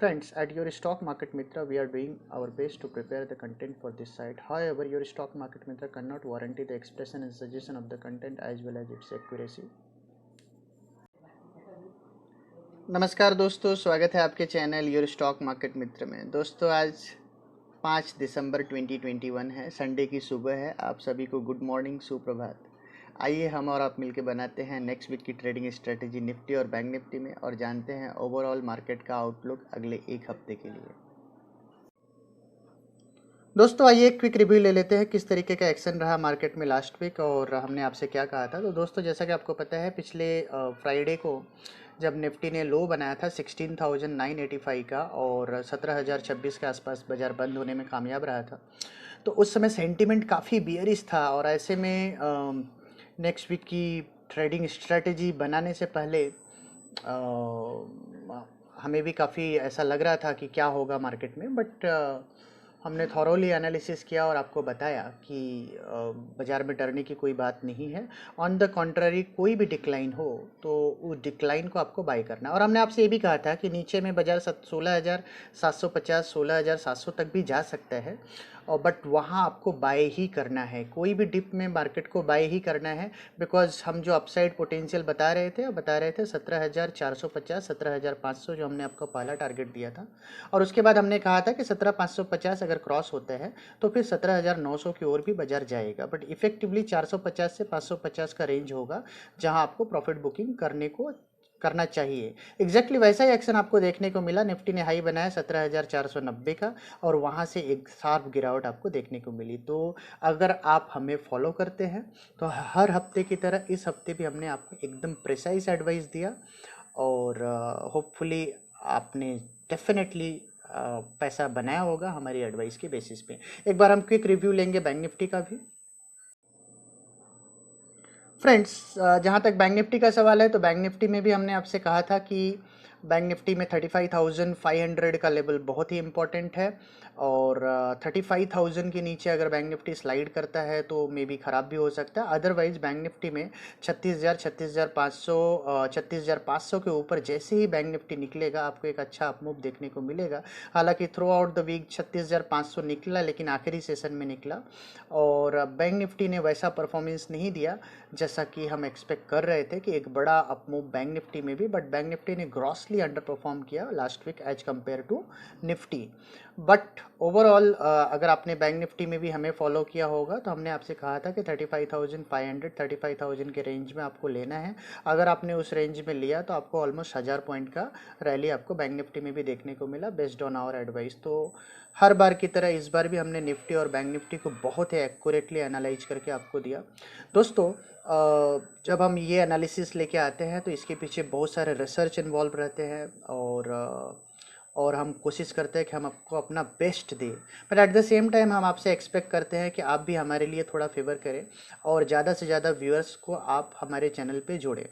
Friends, at your Stock Market Mitra, we are doing our best to prepare the content for this site. However, your Stock Market Mitra cannot guarantee the expression and suggestion of the content as well as its accuracy. नमस्कार दोस्तों, स्वागत है आपके channel your stock market मित्र में। दोस्तों, आज 5 दिसंबर 2021 है, Sunday की सुबह है। आप सभी को गुड मॉर्निंग, सुप्रभात। आइए हम और आप मिलकर बनाते हैं नेक्स्ट वीक की ट्रेडिंग स्ट्रेटेजी निफ्टी और बैंक निफ्टी में और जानते हैं ओवरऑल मार्केट का आउटलुक अगले एक हफ्ते के लिए। दोस्तों, आइए एक क्विक रिव्यू ले लेते हैं किस तरीके का एक्शन रहा मार्केट में लास्ट वीक और हमने आपसे क्या कहा था। तो दोस्तों, जैसा कि आपको पता है, पिछले फ्राइडे को जब निफ्टी ने लो बनाया था 16,985 का और 17,026 के आसपास बाजार बंद होने में कामयाब रहा था, तो उस समय सेंटिमेंट काफ़ी बियरिश था और ऐसे में नेक्स्ट वीक की ट्रेडिंग स्ट्रेटेजी बनाने से पहले हमें भी काफ़ी ऐसा लग रहा था कि क्या होगा मार्केट में, बट हमने थॉरोली एनालिसिस किया और आपको बताया कि बाज़ार में डरने की कोई बात नहीं है। ऑन द कॉन्ट्ररी, कोई भी डिक्लाइन हो तो उस डिक्लाइन को आपको बाय करना है। और हमने आपसे ये भी कहा था कि नीचे में बाज़ार 16,750 16,700 तक भी जा सकता है, और बट वहाँ आपको बाय ही करना है। कोई भी डिप में मार्केट को बाय ही करना है, बिकॉज हम जो अपसाइड पोटेंशियल बता रहे थे 17,450 17,500 जो हमने आपको पहला टारगेट दिया था। और उसके बाद हमने कहा था कि 17,550 अगर क्रॉस होता है तो फिर 17,900 की ओर भी बाजार जाएगा, बट इफेक्टिवली 450 से 550 का रेंज होगा जहां आपको प्रॉफिट बुकिंग करना चाहिए। एग्जैक्टली वैसा ही एक्शन आपको देखने को मिला। निफ्टी ने हाई बनाया 17,490 का और वहां से एक शार्प गिरावट आपको देखने को मिली। तो अगर आप हमें फॉलो करते हैं तो हर हफ्ते की तरह इस हफ्ते भी हमने आपको एकदम प्रिसाइज एडवाइस दिया और होपफुली आपने डेफिनेटली पैसा बनाया होगा हमारी एडवाइस के बेसिस पे। एक बार हम क्विक रिव्यू लेंगे बैंक निफ्टी का भी। फ्रेंड्स, जहाँ तक बैंक निफ्टी का सवाल है तो बैंक निफ्टी में भी हमने आपसे कहा था कि बैंक निफ्टी में 35,500 का लेवल बहुत ही इंपॉर्टेंट है और 35,000 के नीचे अगर बैंक निफ्टी स्लाइड करता है तो मे बी ख़राब भी हो सकता है। अदरवाइज बैंक निफ्टी में 36,000 36,500 के ऊपर जैसे ही बैंक निफ्टी निकलेगा आपको एक अच्छा अपमूव देखने को मिलेगा। हालांकि थ्रू आउट द वीक 36,500 निकला, लेकिन आखिरी सेशन में निकला और बैंक निफ्टी ने वैसा परफॉर्मेंस नहीं दिया जैसा कि हम एक्सपेक्ट कर रहे थे कि एक बड़ा अपमूव बैंक निफ्टी में भी, बट बैंक निफ्टी ने ग्रॉसली अंडर परफॉर्म किया last week as compare to Nifty. But overall अगर आपने बैंक निफ्टी में भी हमें फॉलो किया होगा तो हमने आपसे कहा था कि 35,500 35,000 के रेंज में आपको लेना है। अगर आपने उस रेंज में लिया तो आपको ऑलमोस्ट 1000 पॉइंट का रैली आपको बैंक निफ्टी में भी देखने को मिला बेस्ड ऑन आवर एडवाइस। तो हर बार की तरह इस बार भी हमने निफ्टी और बैंक निफ्टी को बहुत ही एक्यूरेटली एनालाइज करके आपको दिया। दोस्तों, जब हम ये एनालिसिस लेके आते हैं तो इसके पीछे बहुत सारे रिसर्च इन्वॉल्व रहते हैं और हम कोशिश करते हैं कि हम आपको अपना बेस्ट दें, but at the same time हम आपसे एक्सपेक्ट करते हैं कि आप भी हमारे लिए थोड़ा फेवर करें और ज़्यादा से ज़्यादा व्यूअर्स को आप हमारे चैनल पे जोड़ें।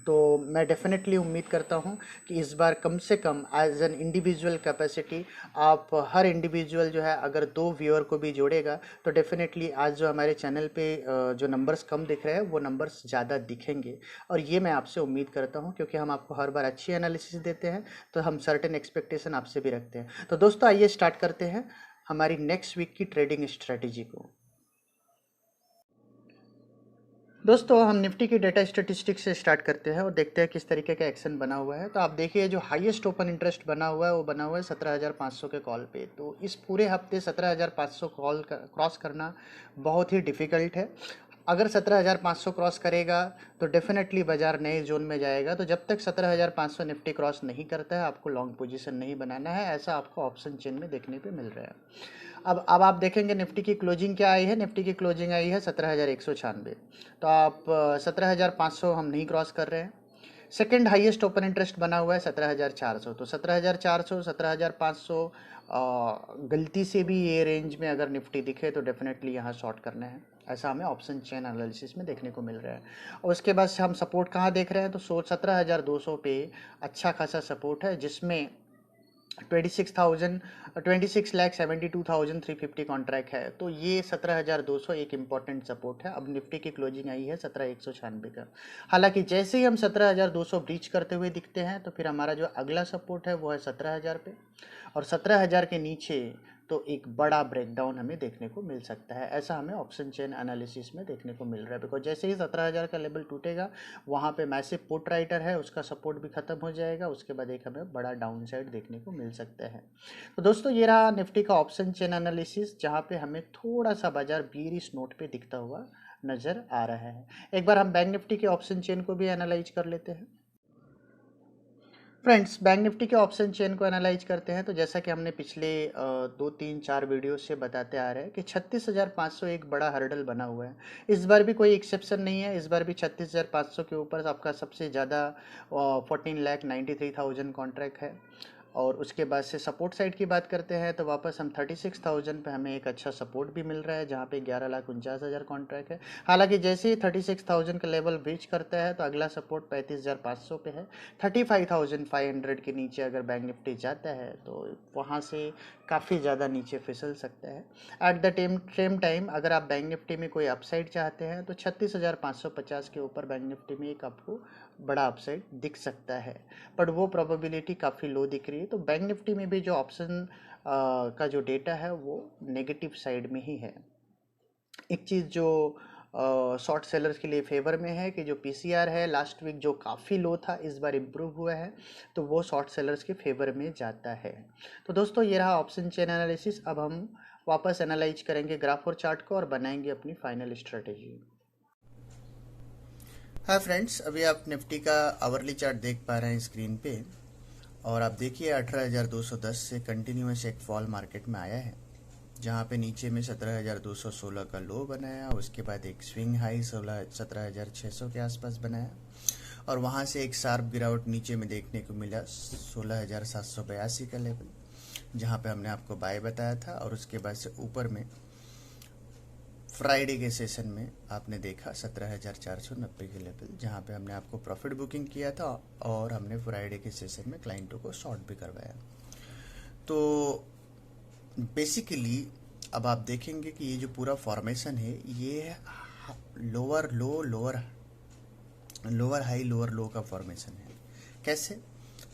तो मैं डेफिनेटली उम्मीद करता हूं कि इस बार कम से कम एज एन इंडिविजुअल कैपेसिटी आप हर इंडिविजुअल जो है अगर 2 व्यूअर को भी जोड़ेगा तो डेफिनेटली आज जो हमारे चैनल पे जो नंबर्स कम दिख रहे हैं वो नंबर्स ज़्यादा दिखेंगे। और ये मैं आपसे उम्मीद करता हूं क्योंकि हम आपको हर बार अच्छी एनालिसिस देते हैं तो हम सर्टेन एक्सपेक्टेशन आपसे भी रखते हैं। तो दोस्तों, आइए स्टार्ट करते हैं हमारी नेक्स्ट वीक की ट्रेडिंग स्ट्रेटेजी को। दोस्तों, हम निफ्टी की डेटा स्टेटिस्टिक्स से स्टार्ट करते हैं और देखते हैं किस तरीके का एक्शन बना हुआ है। तो आप देखिए, जो हाईएस्ट ओपन इंटरेस्ट बना हुआ है वो बना हुआ है 17,500 के कॉल पे। तो इस पूरे हफ्ते 17,500 क्रॉस करना बहुत ही डिफ़िकल्ट है। अगर 17,500 क्रॉस करेगा तो डेफिनेटली बाजार नए जोन में जाएगा। तो जब तक 17,500 निफ्टी क्रॉस नहीं करता है आपको लॉन्ग पोजीशन नहीं बनाना है, ऐसा आपको ऑप्शन चेन में देखने पे मिल रहा है। अब आप देखेंगे निफ्टी की क्लोजिंग क्या आई है। निफ्टी की क्लोजिंग आई है 17,196। तो आप 17,500 हम नहीं क्रॉस कर रहे हैं। सेकंड हाईएस्ट ओपन इंटरेस्ट बना हुआ है 17,400। तो 17,400 17,500 गलती से भी ये रेंज में अगर निफ्टी दिखे तो डेफिनेटली यहाँ शॉर्ट करना है, ऐसा हमें ऑप्शन चेन एनालिसिस में देखने को मिल रहा है। और उसके बाद हम सपोर्ट कहाँ देख रहे हैं तो 17,200 पे अच्छा खासा सपोर्ट है, जिसमें 26,72,350 कॉन्ट्रैक्ट है। तो ये 17,200 एक इम्पॉर्टेंट सपोर्ट है। अब निफ्टी की क्लोजिंग आई है 17,196 का। हालांकि जैसे ही हम 17,200 ब्रीच करते हुए दिखते हैं तो फिर हमारा जो अगला सपोर्ट है वो है 17,000 पे, और 17,000 के नीचे तो एक बड़ा ब्रेकडाउन हमें देखने को मिल सकता है। ऐसा हमें ऑप्शन चेन एनालिसिस में देखने को मिल रहा है, बिकॉज जैसे ही 17,000 का लेवल टूटेगा वहाँ पे मैसिव पुट राइटर है, उसका सपोर्ट भी खत्म हो जाएगा, उसके बाद एक हमें बड़ा डाउन साइड देखने को मिल सकता है। तो दोस्तों ये रहा निफ्टी का ऑप्शन चेन एनालिसिस, जहाँ पे हमें थोड़ा सा बाजार बीरिश नोट पे दिखता हुआ नजर आ रहा है। एक बार हम बैंक निफ्टी के ऑप्शन चेन को भी एनालाइज कर लेते हैं। फ्रेंड्स, बैंक निफ्टी के ऑप्शन चेन को एनालाइज करते हैं तो जैसा कि हमने पिछले 2 3 4 वीडियो से बताते आ रहे हैं कि 36,500 एक बड़ा हर्डल बना हुआ है। इस बार भी कोई एक्सेप्शन नहीं है। इस बार भी 36,500 के ऊपर आपका सबसे ज़्यादा 14,93,000 कॉन्ट्रैक्ट है। और उसके बाद से सपोर्ट साइड की बात करते हैं तो वापस हम 36,000 पे हमें एक अच्छा सपोर्ट भी मिल रहा है, जहाँ पे 11,49,000 कॉन्ट्रैक्ट है। हालांकि जैसे ही 36,000 का लेवल ब्रीच करता है तो अगला सपोर्ट 35,500 पे है। 35,500 के नीचे अगर बैंक निफ्टी जाता है तो वहाँ से काफ़ी ज़्यादा नीचे फिसल सकता है। एट द सेम टाइम अगर आप बैंक निफ्टी में कोई अपसाइड चाहते हैं तो 36,550 के ऊपर बैंक निफ्टी में एक आपको बड़ा अपसाइड दिख सकता है, बट वो प्रोबेबिलिटी काफ़ी लो दिख रही है। तो बैंक निफ्टी में भी जो ऑप्शन का जो डेटा है वो नेगेटिव साइड में ही है। एक चीज़ जो शॉर्ट सेलर्स के लिए फेवर में है कि जो पीसीआर है लास्ट वीक जो काफ़ी लो था, इस बार इम्प्रूव हुआ है, तो वो शॉर्ट सेलर्स के फेवर में जाता है। तो दोस्तों ये रहा ऑप्शन चेन एनालिसिस। अब हम वापस एनालाइज करेंगे ग्राफ और चार्ट को और बनाएंगे अपनी फाइनल स्ट्रेटेजी। हाँ फ्रेंड्स, अभी आप निफ्टी का आवरली चार्ट देख पा रहे हैं स्क्रीन पे, और आप देखिए 18,210 से कंटिन्यूस एक फॉल मार्केट में आया है, जहाँ पे नीचे में 17,216 का लो बनाया, उसके बाद एक स्विंग हाई 17,600 के आसपास बनाया, और वहाँ से एक शार्प गिरावट नीचे में देखने को मिला 16,782 का लेवल, जहाँ पे हमने आपको बाय बताया था। और उसके बाद से ऊपर में फ्राइडे के सेशन में आपने देखा 17,490 के लेवल, जहाँ पे हमने आपको प्रॉफिट बुकिंग किया था, और हमने फ्राइडे के सेशन में क्लाइंटों को शॉर्ट भी करवाया। तो बेसिकली अब आप देखेंगे कि ये जो पूरा फॉर्मेशन है ये लोअर लो लोअर हाई लोअर लो का फॉर्मेशन है। कैसे?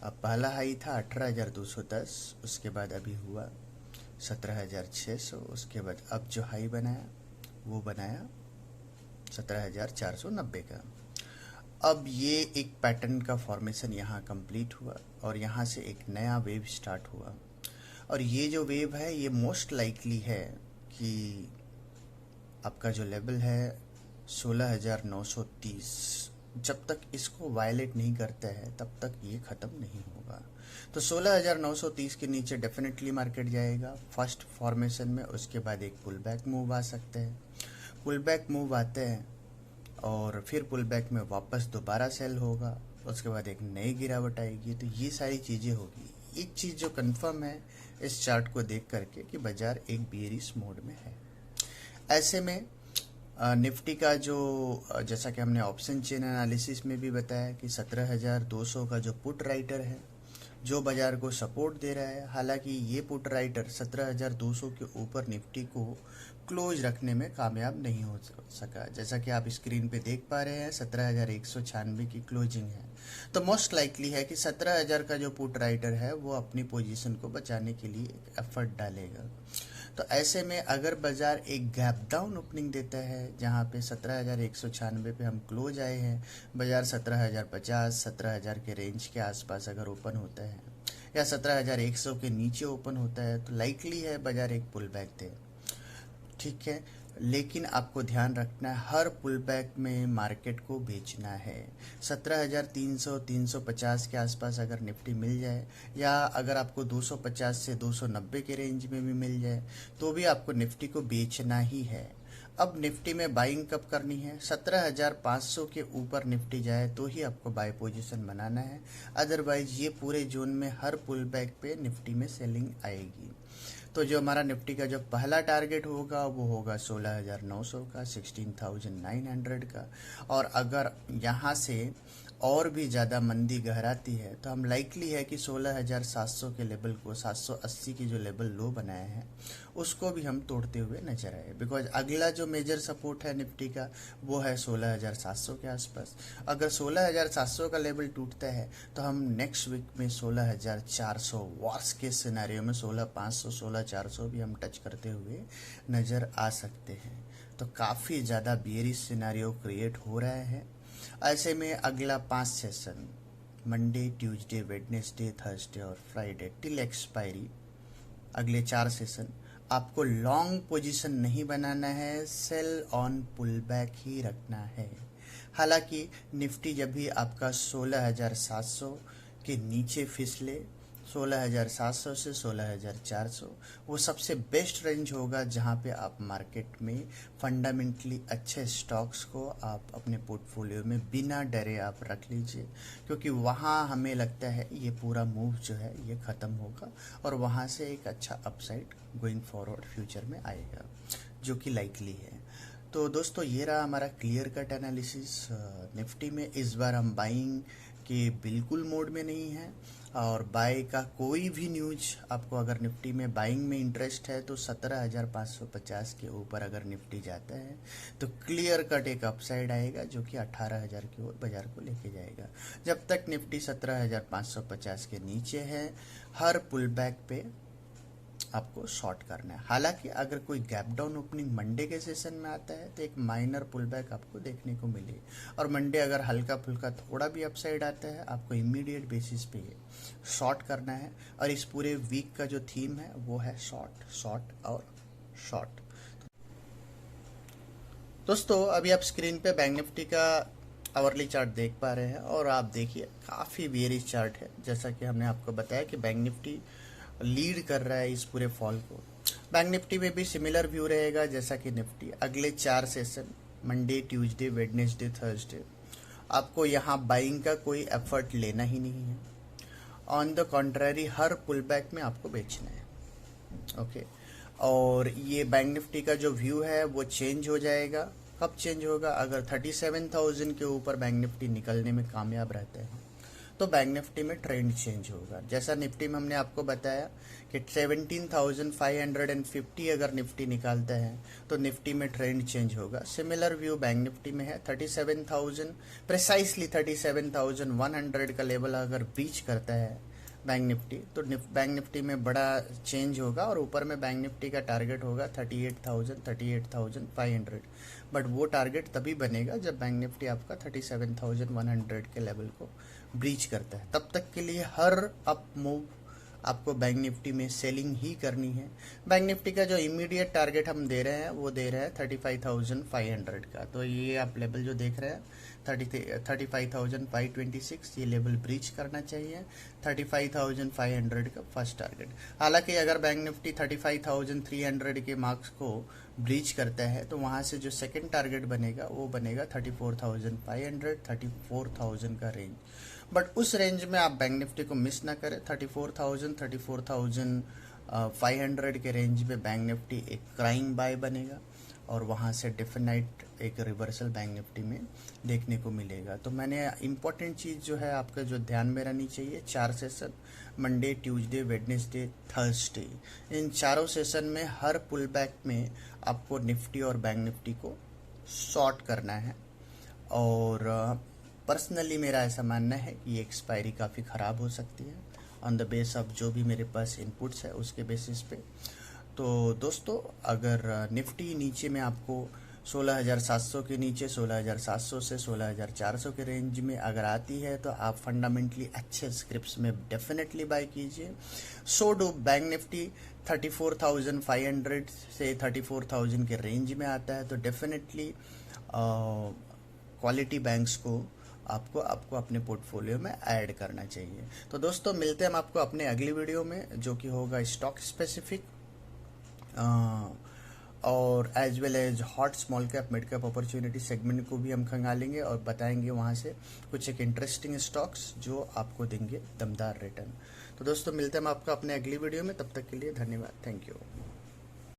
अब पहला हाई था 18,210, उसके बाद अभी हुआ 17,600, उसके बाद अब जो हाई बनाया वो बनाया 17,490 का। अब ये एक पैटर्न का फॉर्मेशन यहाँ कंप्लीट हुआ, और यहाँ से एक नया वेव स्टार्ट हुआ, और ये जो वेव है ये मोस्ट लाइकली है कि आपका जो लेवल है 16,930, जब तक इसको वायलेट नहीं करता है तब तक ये ख़त्म नहीं होगा। तो 16,930 के नीचे डेफिनेटली मार्केट जाएगा फर्स्ट फॉर्मेशन में, उसके बाद एक पुल बैक मूव आ सकते हैं। पुल बैक मूव आते हैं और फिर पुल बैक में वापस दोबारा सेल होगा, उसके बाद एक नई गिरावट आएगी। तो ये सारी चीज़ें होगी। एक चीज़ जो कंफर्म है इस चार्ट को देख करके कि बाजार एक बेरिश मोड में है। ऐसे में निफ्टी का जो जैसा कि हमने ऑप्शन चेन एनालिसिस में भी बताया कि 17,200 का जो पुट राइटर है जो बाजार को सपोर्ट दे रहा है। हालांकि ये पुट राइटर 17,200 के ऊपर निफ्टी को क्लोज रखने में कामयाब नहीं हो सका। जैसा कि आप स्क्रीन पे देख पा रहे हैं 17,196 की क्लोजिंग है। तो मोस्ट लाइकली है कि 17,000 का जो पुट राइटर है वो अपनी पोजीशन को बचाने के लिए एक एफर्ट डालेगा। तो ऐसे में अगर बाजार एक गैप डाउन ओपनिंग देता है, जहां पे 17,196 पे हम क्लोज आए हैं, बाजार 17,050 17,000 के रेंज के आसपास अगर ओपन होता है, या 17,100 के नीचे ओपन होता है, तो लाइकली है बाजार एक पुल बैक दे। ठीक है, लेकिन आपको ध्यान रखना है हर पुल बैक में मार्केट को बेचना है। 17,300 350 के आसपास अगर निफ्टी मिल जाए, या अगर आपको 250 से 290 के रेंज में भी मिल जाए, तो भी आपको निफ्टी को बेचना ही है। अब निफ्टी में बाइंग कब करनी है? 17,500 के ऊपर निफ्टी जाए तो ही आपको बाय पोजीशन बनाना है, अदरवाइज ये पूरे जोन में हर पुल बैक पे निफ्टी में सेलिंग आएगी। तो जो हमारा निफ्टी का जो पहला टारगेट होगा वो होगा 16,900 का, 16,900 का। और अगर यहाँ से और भी ज़्यादा मंदी गहराती है तो हम लाइकली है कि 16,700 के लेवल को 780 की जो लेवल लो बनाए हैं उसको भी हम तोड़ते हुए नजर आए, बिकॉज अगला जो मेजर सपोर्ट है निफ्टी का वो है 16,700 के आसपास। अगर 16,700 का लेवल टूटता है तो हम नेक्स्ट वीक में 16,400, वर्स्ट केस सिनेरियो में 16,500 16,400 भी हम टच करते हुए नज़र आ सकते हैं। तो काफ़ी ज़्यादा बियरिश सिनेरियो क्रिएट हो रहा है। ऐसे में अगला 5 session Monday, Tuesday, Wednesday, Thursday और फ्राइडे टिल एक्सपायरी, अगले 4 सेशन आपको लॉन्ग पोजीशन नहीं बनाना है, सेल ऑन पुल बैक ही रखना है। हालांकि निफ्टी जब भी आपका 16,700 के नीचे फिसले, 16,700 से 16,400 वो सबसे बेस्ट रेंज होगा जहां पे आप मार्केट में फंडामेंटली अच्छे स्टॉक्स को आप अपने पोर्टफोलियो में बिना डरे आप रख लीजिए, क्योंकि वहां हमें लगता है ये पूरा मूव जो है ये ख़त्म होगा और वहां से एक अच्छा अपसाइड गोइंग फॉरवर्ड फ्यूचर में आएगा, जो कि लाइकली है। तो दोस्तों ये रहा हमारा क्लियर कट एनालिसिस निफ्टी में। इस बार हम बाइंग के बिल्कुल मोड में नहीं है और बाय का कोई भी न्यूज आपको अगर निफ्टी में बाइंग में इंटरेस्ट है तो 17,550 के ऊपर अगर निफ्टी जाता है तो क्लियर कट एक अपसाइड आएगा जो कि 18,000 की ओर बाजार को लेके जाएगा। जब तक निफ्टी 17,550 के नीचे है हर पुल बैक पे आपको शॉर्ट करना है। हालांकि अगर कोई गैप डाउन ओपनिंग मंडे के सेशन में आता है तो एक माइनर पुल बैक आपको देखने को मिले, और मंडे अगर हल्का फुल्का थोड़ा भी अपसाइड आता है आपको इमीडिएट बेसिस पे शॉर्ट करना है। और इस पूरे वीक का जो थीम है वो है शॉर्ट, शॉर्ट और शॉर्ट। दोस्तों अभी आप स्क्रीन पे बैंक निफ्टी का आवरली चार्ट देख पा रहे हैं और आप देखिए काफ़ी बेयरिश चार्ट है। जैसा कि हमने आपको बताया कि बैंक निफ्टी लीड कर रहा है इस पूरे फॉल को। बैंक निफ्टी में भी सिमिलर व्यू रहेगा जैसा कि निफ्टी। अगले 4 session Monday, Tuesday, Wednesday, Thursday आपको यहाँ बाइंग का कोई एफर्ट लेना ही नहीं है। ऑन द कॉन्ट्ररी हर पुल बैक में आपको बेचना है। ओके, और ये बैंक निफ्टी का जो व्यू है वो चेंज हो जाएगा। कब चेंज होगा? अगर 37,000 के ऊपर बैंक निफ्टी निकलने में कामयाब रहते हैं तो बैंक निफ्टी में ट्रेंड चेंज होगा। जैसा निफ्टी में हमने आपको बताया कि 17,550 अगर निफ्टी निकालता है तो निफ्टी में ट्रेंड चेंज होगा। सिमिलर व्यू बैंक निफ्टी में है। 37,000 प्रिसाइसली 37,100 का लेवल अगर ब्रीच करता है बैंक निफ्टी तो बैंक निफ्टी में बड़ा चेंज होगा और ऊपर में बैंक निफ्टी का टारगेट होगा 38,000, 38,500। बट वो टारगेट तभी बनेगा जब बैंक निफ्टी आपका 37,100 के लेवल को ब्रीच करता है। तब तक के लिए हर अप मूव आपको बैंक निफ्टी में सेलिंग ही करनी है। बैंक निफ्टी का जो इमीडिएट टारगेट हम दे रहे हैं वो दे रहे हैं 35,500 का। तो ये आप लेवल जो देख रहे हैं 35,526 ये लेवल ब्रीच करना चाहिए। 35,500 का फर्स्ट टारगेट। हालांकि अगर बैंक निफ्टी 35,300 के मार्क्स को ब्रीच करता है तो वहाँ से जो सेकंड टारगेट बनेगा वो बनेगा 34,500, 34,000 का रेंज। बट उस रेंज में आप बैंक निफ्टी को मिस ना करें। 34,000, 34,500 के रेंज में बैंक निफ्टी एक क्राइंग बाय बनेगा और वहाँ से डेफिनेट एक रिवर्सल बैंक निफ्टी में देखने को मिलेगा। तो मैंने इम्पोर्टेंट चीज़ जो है आपका जो ध्यान में रहनी चाहिए, 4 session Monday, Tuesday, Wednesday, Thursday, इन चारों सेशन में हर पुल बैक में आपको निफ्टी और बैंक निफ्टी को शॉर्ट करना है। और पर्सनली मेरा ऐसा मानना है कि ये एक्सपायरी काफ़ी ख़राब हो सकती है ऑन द बेस ऑफ जो भी मेरे पास इनपुट्स है उसके बेसिस पे। तो दोस्तों अगर निफ्टी नीचे में आपको 16,700 के नीचे 16,700 से 16,400 के रेंज में अगर आती है तो आप फंडामेंटली अच्छे स्क्रिप्ट्स में डेफिनेटली बाय कीजिए। सो डू बैंक निफ्टी 34,500 से 34,000 के रेंज में आता है तो डेफिनेटली क्वालिटी बैंक्स को आपको अपने पोर्टफोलियो में ऐड करना चाहिए। तो दोस्तों मिलते हैं हम आपको अपने अगली वीडियो में जो कि होगा स्टॉक स्पेसिफिक और as well as hot small cap mid cap opportunity segment को भी हम खंगालेंगे और बताएंगे वहाँ से कुछ एक इंटरेस्टिंग स्टॉक्स जो आपको देंगे दमदार रिटर्न। तो दोस्तों मिलते हैं हम आपको अपने अगली वीडियो में, तब तक के लिए धन्यवाद, थैंक यू।